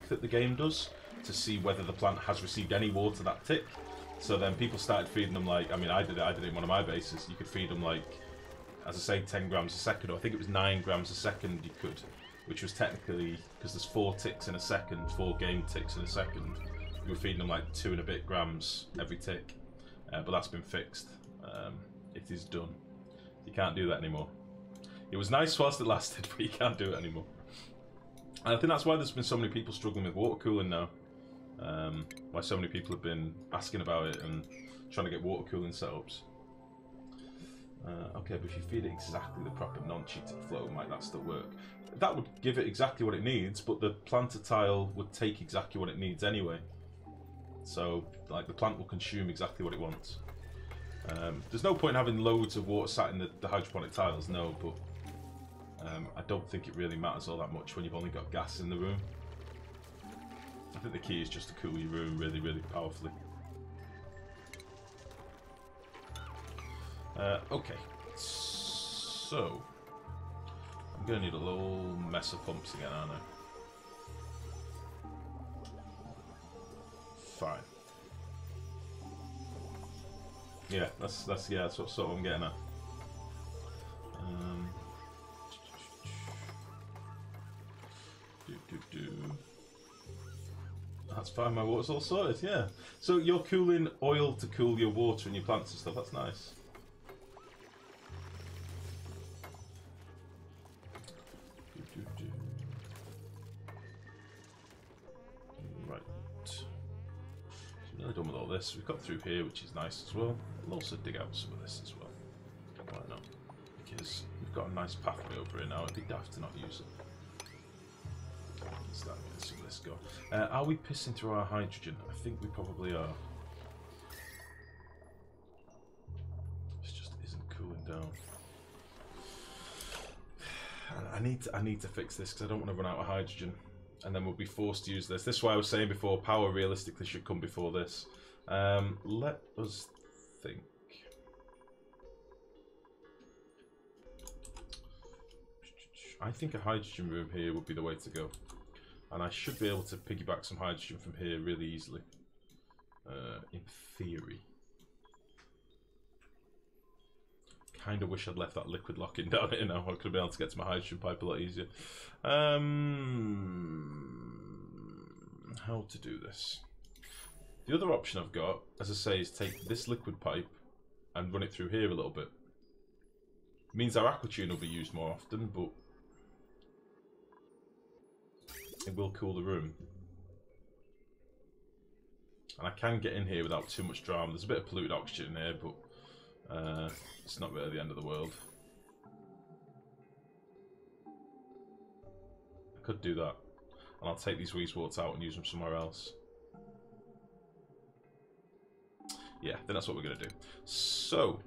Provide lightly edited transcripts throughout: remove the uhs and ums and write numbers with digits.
that the game does to see whether the plant has received any water that tick. So then people started feeding them like, I mean, I did it in one of my bases. You could feed them like, as I say, 10 grams a second, or I think it was 9 grams a second you could, which was technically, because there's 4 ticks in a second, 4 game ticks in a second, you were feeding them like 2 and a bit grams every tick. But that's been fixed. It is done. You can't do that anymore. It was nice whilst it lasted, but you can't do it anymore. And I think that's why there's been so many people struggling with water cooling now. Why so many people have been asking about it and trying to get water cooling setups. Okay, but if you feed it exactly the proper non-cheated flow, might that still work? That would give it exactly what it needs, but the planter tile would take exactly what it needs anyway. So, like, the plant will consume exactly what it wants. There's no point in having loads of water sat in the hydroponic tiles, no, but I don't think it really matters all that much when you've only got gas in the room. I think the key is just to cool your room really, really powerfully. Okay, so I'm going to need a little mess of pumps again, aren't I? Fine. Yeah, that's what I'm getting at. That's fine, my water's all sorted, yeah. So you're cooling oil to cool your water and your plants and stuff, that's nice. Right. So I'm nearly done with all this. We've got through here, which is nice as well. We'll also dig out some of this as well. Why not? Because we've got a nice pathway over here now. It'd be daft to not use it. Start getting some of this going. Are we pissing through our hydrogen? I think we probably are. This just isn't cooling down. I need to fix this because I don't want to run out of hydrogen, and then we'll be forced to use this. This is why I was saying before, power realistically should come before this. Let us think. I think a hydrogen room here would be the way to go. And I should be able to piggyback some hydrogen from here really easily. In theory. Kind of wish I'd left that liquid lock-in down here now. I could have been able to get to my hydrogen pipe a lot easier. How to do this? The other option I've got, as I say, is take this liquid pipe and run it through here a little bit. It means our aquatune will be used more often, but it will cool the room. And I can get in here without too much drama. There's a bit of polluted oxygen in here, but it's not really the end of the world. I could do that. And I'll take these weezeworts out and use them somewhere else. Yeah, then that's what we're going to do. So,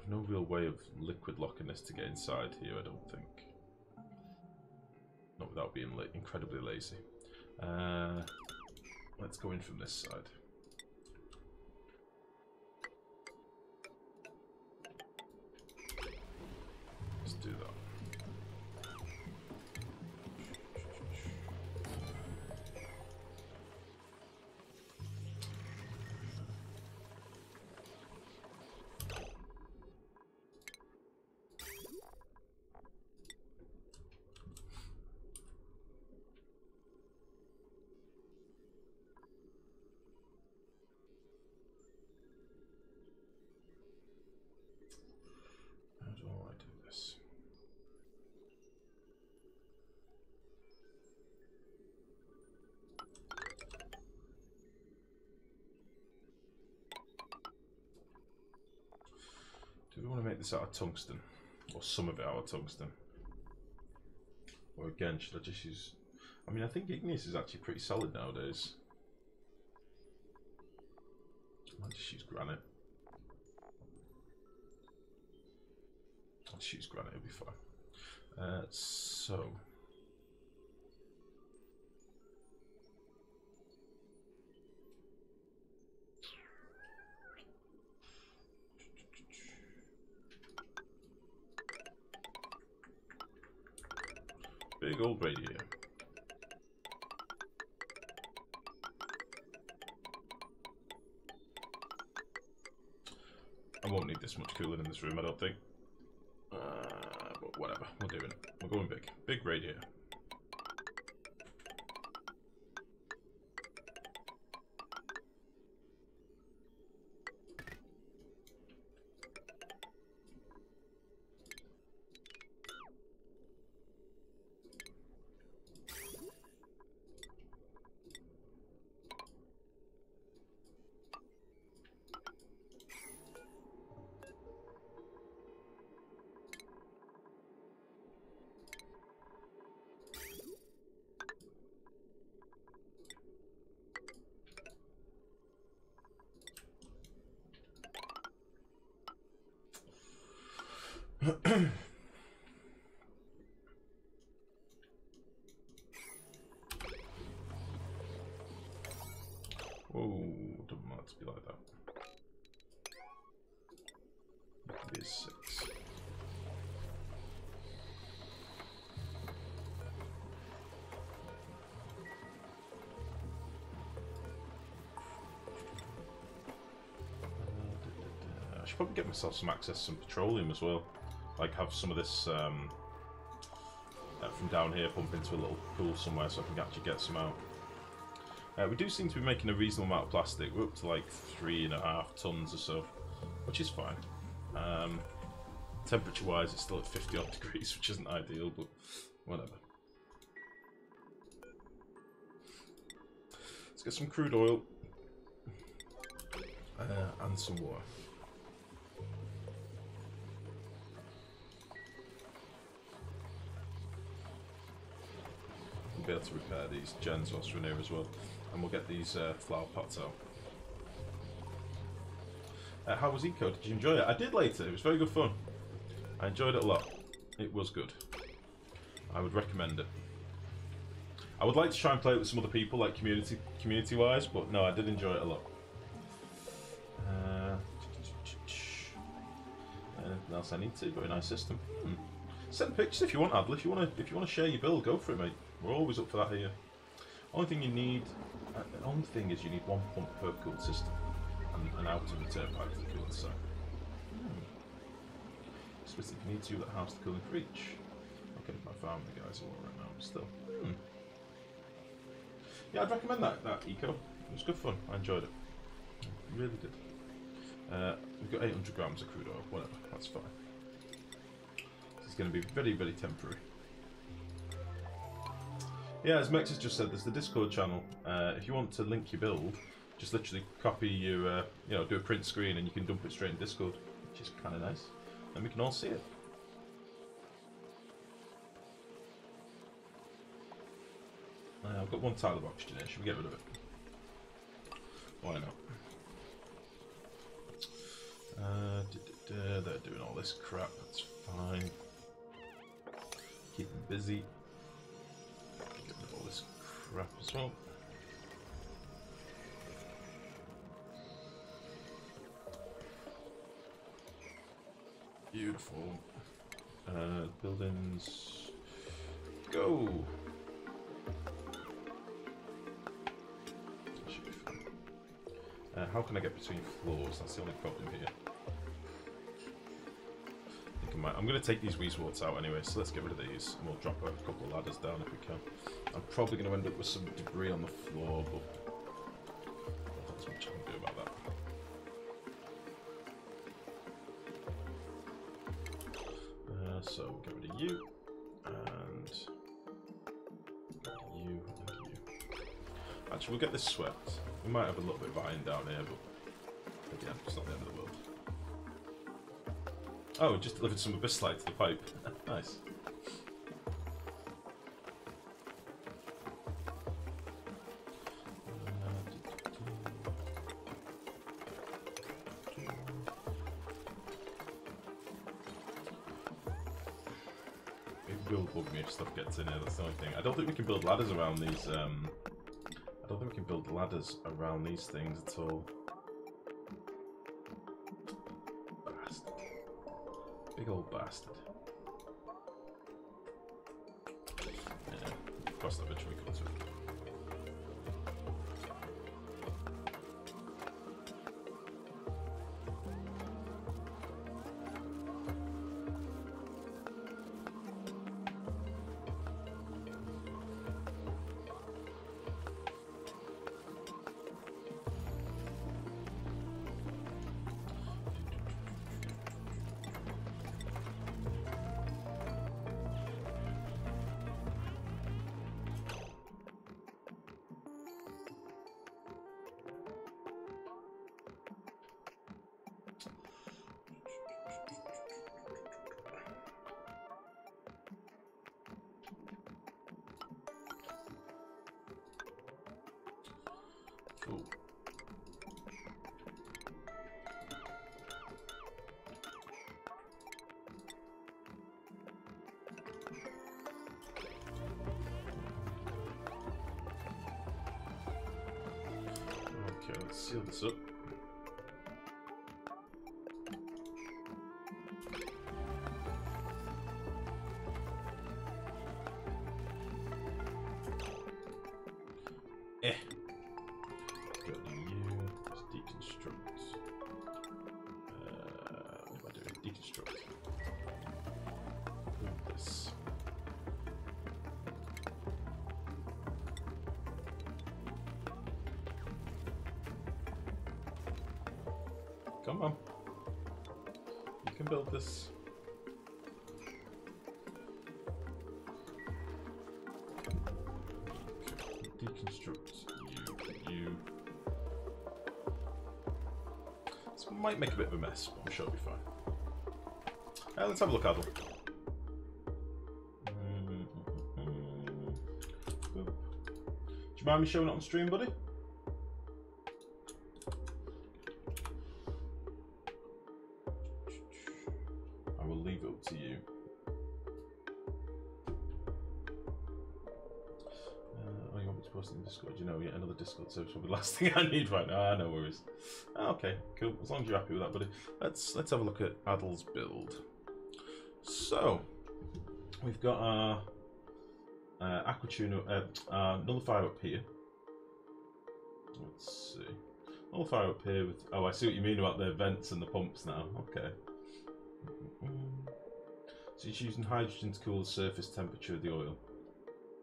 no real way of liquid locking this to get inside here, I don't think. Not without being incredibly lazy. Let's go in from this side. Let's do that. Do we want to make this out of tungsten? Or some of it out of tungsten? Or again, should I just use... I mean, I think igneous is actually pretty solid nowadays. I might just use granite. I'll just use granite, it'll be fine. So... Big old radio. I won't need this much cooling in this room, I don't think. But whatever, we're doing it. We're going big. Big radio. Whoa, don't want it to be like that. It can be a 6. I should probably get myself some access to some petroleum as well. Like have some of this from down here pump into a little pool somewhere so I can actually get some out. We do seem to be making a reasonable amount of plastic. We're up to like 3.5 tons or so, which is fine. Temperature wise it's still at 50 odd degrees, which isn't ideal, but whatever. Let's get some crude oil and some water. Be able to repair these gens whilst we're in here as well, and we'll get these flower pots out. How was Eco? Did you enjoy it? I did later. It was very good fun. I enjoyed it a lot. It was good. I would recommend it. I would like to try and play it with some other people, like community wise, but no, I did enjoy it a lot. Anything else I need to? Very nice system. Send pictures if you want, Adler. If you want to share your build, go for it, mate. We're always up for that here. Only thing you need, the only thing is you need 1 pump per cooled system, and an out of return pipe for the cooling side. Specifically, you need to that house to cooling for each. Okay, if I found the guys all right now, still. Yeah, I'd recommend that Eco. It was good fun. I enjoyed it. Really did. We've got 800 grams of crude oil. Whatever, that's fine. It's going to be very, very temporary. Yeah, as Mex has just said, there's the Discord channel. If you want to link your build, just literally copy your, do a print screen and you can dump it straight in Discord, which is kind of nice. And we can all see it. I've got 1 tile of oxygen here. Should we get rid of it? Why not? They're doing all this crap. That's fine. Keep them busy. Get rid of all this crap as well. Beautiful. Buildings. Go! That should be fun. How can I get between floors? That's the only problem here. I'm going to take these Weezeworts out anyway, so let's get rid of these and we'll drop a couple of ladders down if we can. I'm probably going to end up with some debris on the floor, but not much I can do about that. So we'll get rid of you, and you, and you. Actually, we'll get this swept. We might have a little bit of iron down here, but again, it's not the end of the world. Oh, we just delivered some abyssite to the pipe. Nice. It will bug me if stuff gets in here, that's the only thing. I don't think we can build ladders around these, I don't think we can build ladders around these things at all. Big old bastard. cross that bridge when we come to it. Cool. Okay, let's seal this up. Come on. You can build this. Okay. Deconstruct you. This might make a bit of a mess, but I'm sure it'll be fine. Let's have a look, Adel. Do you mind me showing it on stream, buddy? To you. Oh, you want me to post it in Discord? You know, yeah, another Discord service will be the last thing I need right now. No worries. Okay, cool. As long as you're happy with that, buddy. Let's have a look at Adel's build. So we've got our nullifier up here. Let's see. Nullifier up here with. Oh, I see what you mean about the vents and the pumps now. Okay. So it's using hydrogen to cool the surface temperature of the oil.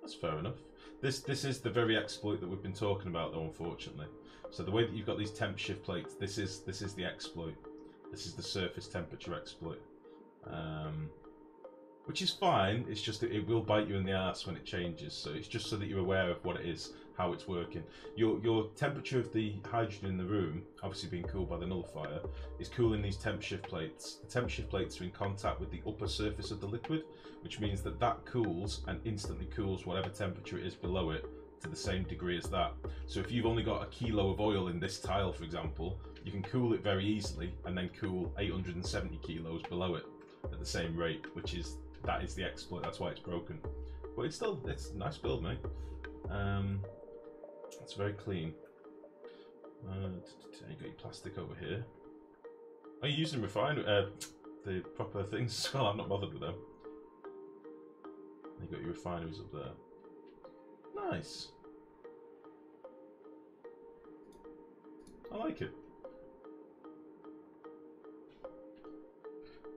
That's fair enough. This is the very exploit that we've been talking about, though, unfortunately. So the way that you've got these temp shift plates, this is the exploit. This is the surface temperature exploit, which is fine. It's just that it will bite you in the ass when it changes. So it's just so that you're aware of what it is, how it's working. Your temperature of the hydrogen in the room, obviously being cooled by the nullifier, is cooling these temp shift plates. The temp shift plates are in contact with the upper surface of the liquid, which means that that cools and instantly cools whatever temperature it is below it to the same degree as that. So if you've only got a kilo of oil in this tile, for example, you can cool it very easily and then cool 870 kilos below it at the same rate, that is the exploit. That's why it's broken. But it's a nice build, mate. It's very clean. You got your plastic over here. Are you using the proper things as well? I'm not bothered with them. You got your refineries up there. Nice. I like it.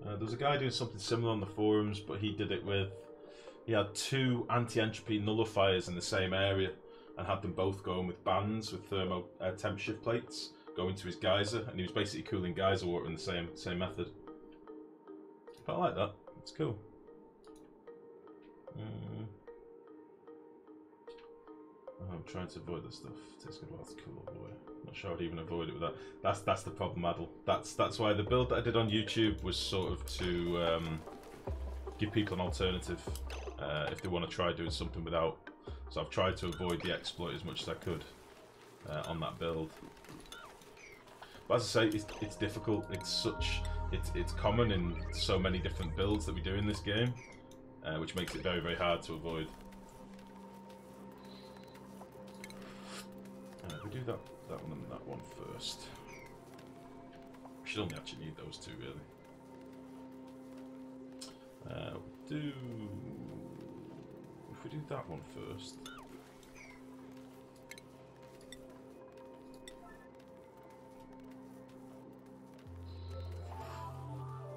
There was a guy doing something similar on the forums, but he had two anti-entropy nullifiers in the same area and had them both going with bands with thermo temp shift plates going to his geyser, and he was basically cooling geyser water in the same method. But I like that. It's cool. I'm trying to avoid this stuff. It takes a good while to cool all the way. Not sure I'd even avoid it with that. That's the problem, Adel. That's why the build that I did on YouTube was sort of to give people an alternative if they want to try doing something without. So I've tried to avoid the exploit as much as I could on that build. But as I say, it's difficult. It's common in so many different builds that we do in this game, which makes it very, very hard to avoid. We do that one and that one first. We should only actually need those two, really. we do that one first.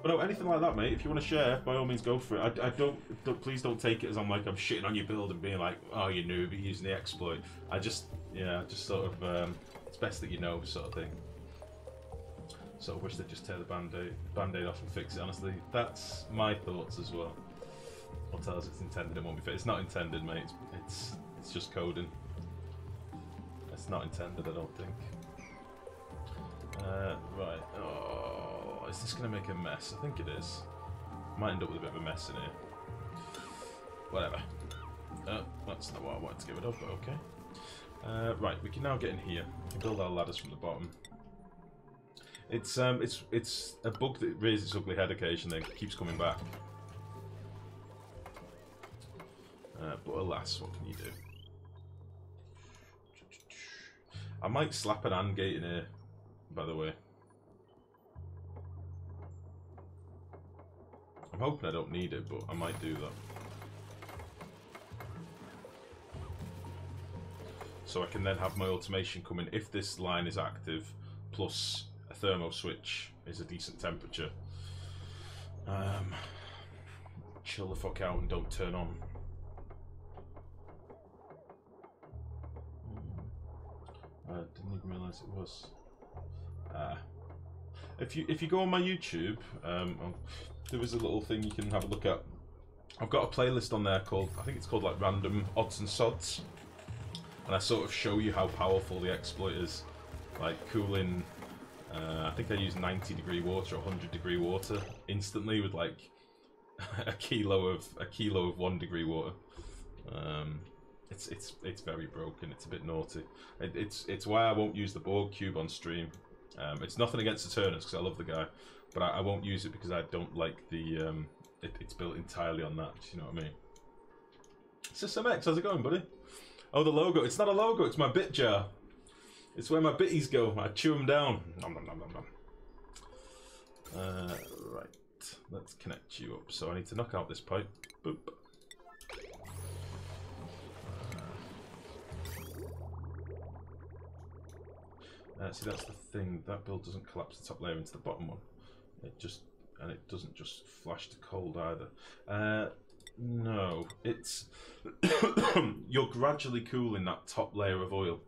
But no, anything like that, mate. If you want to share, by all means, go for it. I don't. Please don't take it as I'm shitting on your build and being like, oh, you noob, you're using the exploit. Just sort of, it's best that you know, sort of thing. Sort of wish they'd just tear the band-aid off and fix it. Honestly, that's my thoughts as well. Or tell us it's intended and won't be fixed. It's not intended, mate. It's just coding. It's not intended, I don't think. Right. Oh, is this going to make a mess? I think it is. Might end up with a bit of a mess in here. Whatever. That's not what I wanted to get rid of, but okay. Right, we can now get in here. We can build our ladders from the bottom. It's a bug that raises its ugly head occasionally and keeps coming back. But alas, what can you do? I might slap an AND gate in here, by the way. I'm hoping I don't need it, but I might do that. So I can then have my automation come in if this line is active, plus a thermo switch is a decent temperature. Chill the fuck out and don't turn on. I didn't even realise it was. If you go on my YouTube, there is a little thing you can have a look at. I've got a playlist on there called, I think it's called like Random Odds and Sods, and I sort of show you how powerful the exploit is, like cooling. I think I use 90-degree water or 100-degree water instantly with like a kilo of 1-degree water. It's very broken. It's a bit naughty. It's why I won't use the Borg cube on stream. It's nothing against the Turners because I love the guy, but I won't use it because I don't like the it's built entirely on that. You know what I mean? System X, how's it going, buddy? Oh, the logo. It's not a logo. It's my bit jar. It's where my bitties go. I chew them down. Nom, nom, nom, nom, nom. Right. Let's connect you up. So I need to knock out this pipe. Boop. See, that's the thing. That build doesn't collapse the top layer into the bottom one. And it doesn't just flash to cold either. No, it's you're gradually cooling that top layer of oil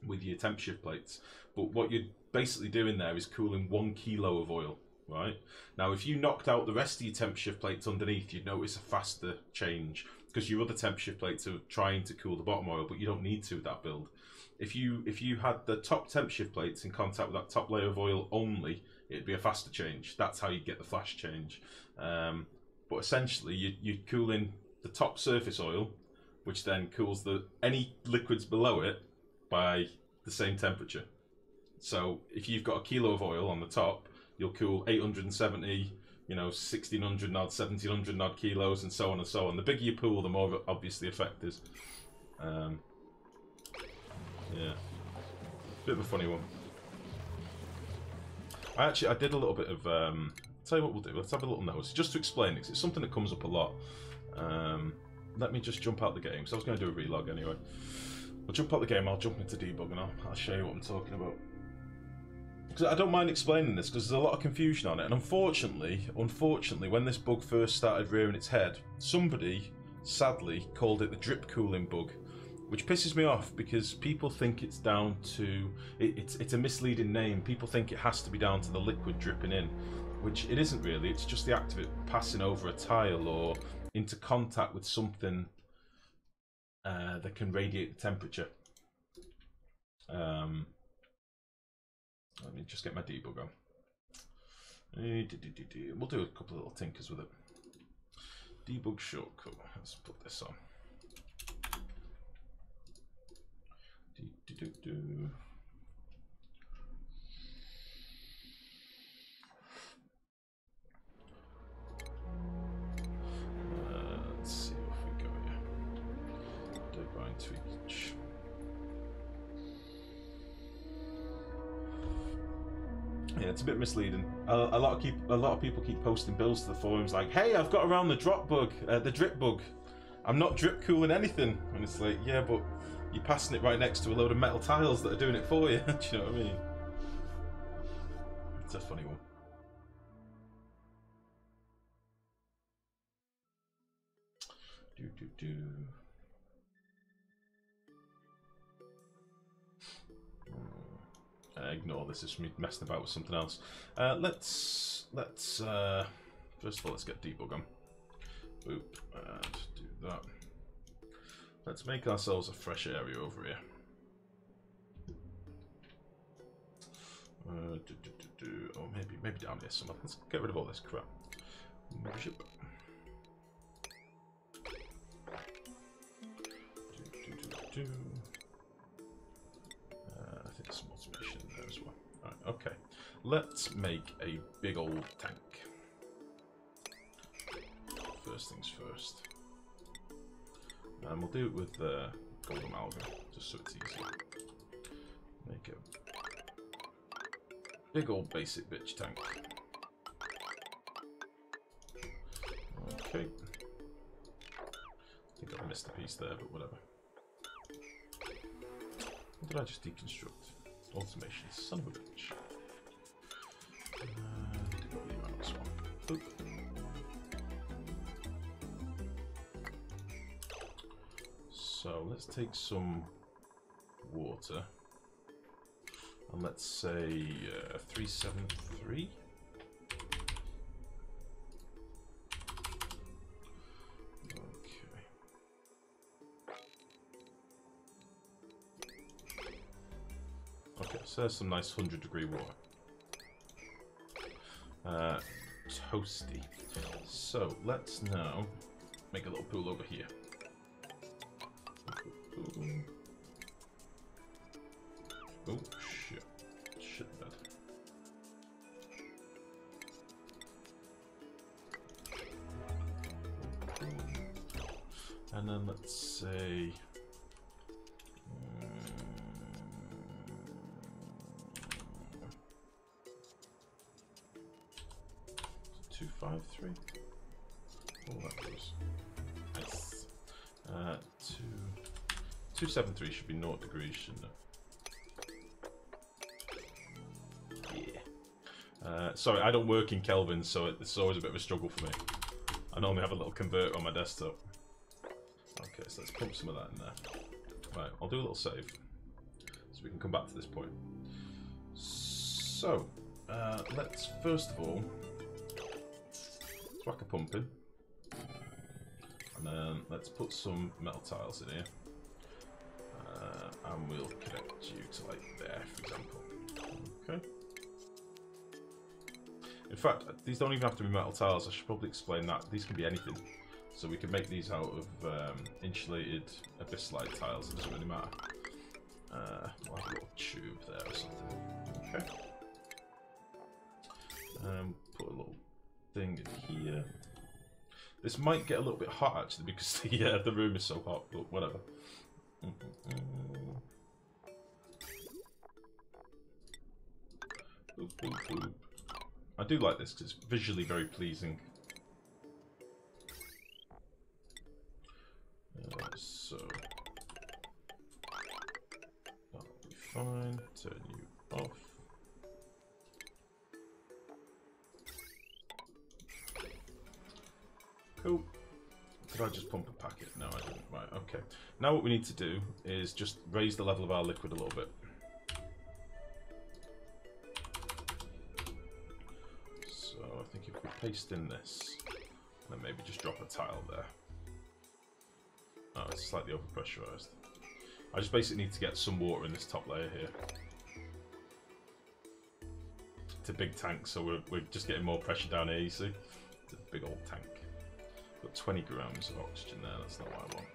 with your temp shift plates. But what you're basically doing there is cooling 1 kilo of oil, right? Now, if you knocked out the rest of your temp shift plates underneath, you'd notice a faster change because your other temp shift plates are trying to cool the bottom oil, but you don't need to with that build. If you had the top temp shift plates in contact with that top layer of oil only, it'd be a faster change. That's how you get the flash change. But essentially, you're cooling the top surface oil, which then cools any liquids below it by the same temperature. So if you've got a kilo of oil on the top, you'll cool 870, 1600 odd, 1700 odd kilos, and so on and so on. The bigger you pool, the more obvious the effect is. Yeah, bit of a funny one. I did a little bit of. Tell you what we'll do. Let's have a little nose just to explain it, 'cause it's something that comes up a lot. Let me just jump out the game, because I was going to do a relog anyway. I'll jump out the game. I'll jump into debug and I'll show you what I'm talking about. Because I don't mind explaining this because there's a lot of confusion on it, and unfortunately, when this bug first started rearing its head, somebody sadly called it the drip cooling bug. Which pisses me off because people think it's down to it's a misleading name. People think it has to be down to the liquid dripping in, which it isn't really. It's just the act of it passing over a tile or into contact with something that can radiate the temperature. Let me just get my debug on. We'll do a couple of little tinkers with it. Debug shortcut. Let's put this on. Let's see if we go here. Divine tweak. Yeah, it's a bit misleading. A lot of people keep posting builds to the forums like, "Hey, I've got around the drip bug." I'm not drip cooling anything. And it's like, yeah, but you're passing it right next to a load of metal tiles that are doing it for you. Do you know what I mean? It's a funny one. Ignore this, it's me messing about with something else. Let's first of all, let's get debug on. Boop, and do that. Let's make ourselves a fresh area over here. Oh, maybe down here somewhere. Let's get rid of all this crap. I think some automation in there as well. Alright, okay. Let's make a big old tank. First things first. And we'll do it with gold amalgam, just so it's easy. Make a big old basic bitch tank. Okay. I think I missed a piece there, but whatever. What did I just deconstruct? Automation, son of a bitch. Oop. So let's take some water and let's say 373. Okay, so there's some nice 100-degree water. Toasty. So let's now make a little pool over here. Oh shit. Shit bed. And then let's say 253. Oh, that goes. Nice. 273 should be 0 degrees, shouldn't it? Yeah. Sorry, I don't work in Kelvin, so it's always a bit of a struggle for me. I normally have a little converter on my desktop. Okay, so let's pump some of that in there. Right, I'll do a little save, so we can come back to this point. So, let's first of all whack a pump in, and then let's put some metal tiles in here, and we'll connect you to like there, for example. Okay. In fact, these don't even have to be metal tiles. I should probably explain that. These can be anything. So we can make these out of insulated abyssalite tiles. It doesn't really matter. We'll have a little tube there or something. Okay. Put a little thing in here. This might get a little bit hot actually because the room is so hot, but whatever. Boop, boop, boop. I do like this because it's visually very pleasing. So that'll be fine. Turn you off. Cool. Did I just pump a packet? No, I didn't. Right, okay. Now what we need to do is just raise the level of our liquid a little bit. So I think if we paste in this, then maybe just drop a tile there. Oh, it's slightly overpressurized. I just basically need to get some water in this top layer here. It's a big tank, so we're just getting more pressure down here, you see? It's a big old tank. Got 20 grams of oxygen there, that's not what I want.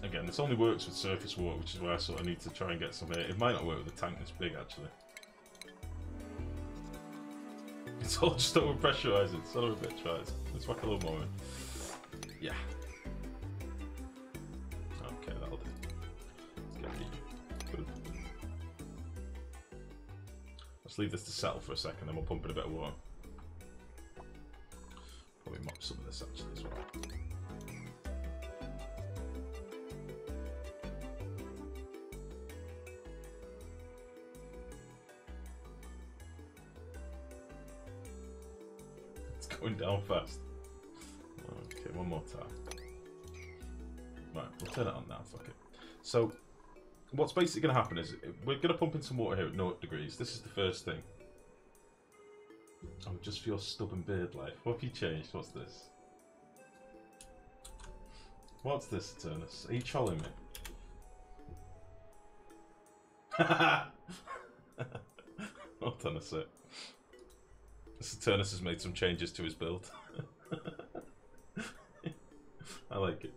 Again, this only works with surface water, which is why I sort of need to try and get some here. It might not work with a tank this big, actually. It's all just overpressurized, son of a bitch, right? Let's whack a little more in. Yeah. Okay, that'll do. Let's get the... Good. Let's leave this to settle for a second, then we'll pump in a bit of water. Probably mop some of this actually as well. It's going down fast. Okay, one more time. Right, we'll turn it on now, fuck it. So, what's basically going to happen is, we're going to pump in some water here at 0 degrees. This is the first thing. Oh, just for your stubborn beard life. What have you changed? What's this? What's this, Eternus? Are you trolling me? Hold on a sec. Eternus has made some changes to his build. I like it.